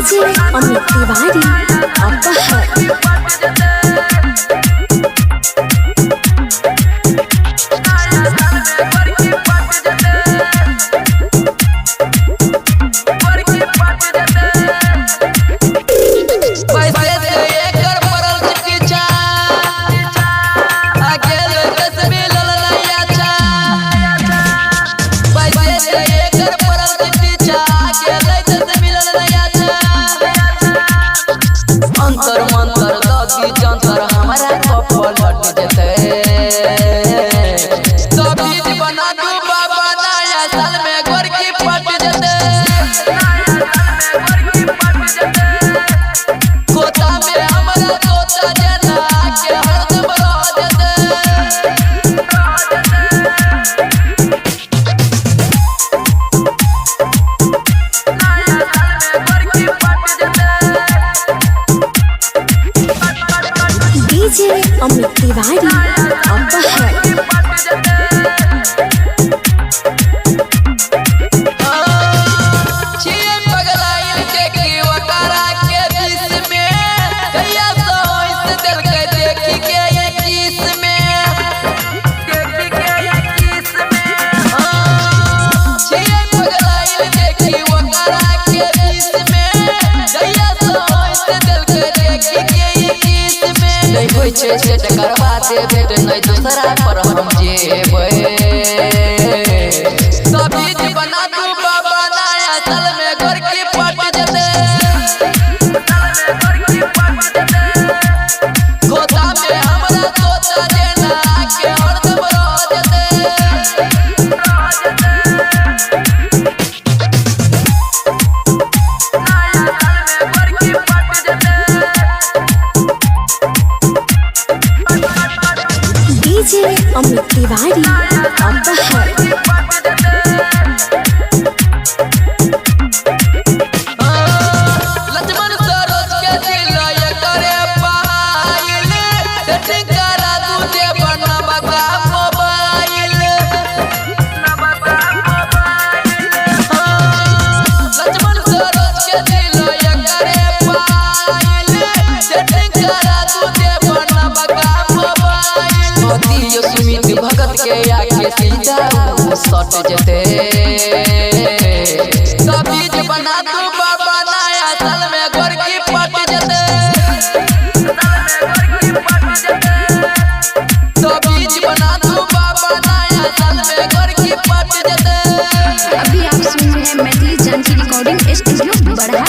DJ Amit Tiwari अंतर मंतर दगी जंतर हमारा कपल हट जते तबीज बना दू बाबा नया साल में घर की पट जते कोता में हमारा तोता जना के हरदम रह जते डीजे अमित तिवारी सेट करवा दे भेट नहीं दूसरा पर हम जेबै तबीज बना दू बाबा नया साल में घर की पट जते गोदा में हमरा तोता जना के हरदम रह जते डीजे अमित तिवारी लक्ष्मण सरोज के दिल ये करे पाइल सेटिंग करा दू दे बना बगा मोबाइल लक्ष्मण सरोज के दिल ये करे पाइल सेटिंग करा दू दे बना बगा मोबाइल मोती सुमित भगत के आके सीधा सट जते तबीज बना दू बाबा नया साल में घर की पट जते तबीज बना दू बाबा नया साल में घर की पट जते। अभी आप सुन रहे हैं मैथिली जानकी रिकॉर्डिंग स्टूडियो बड़ा।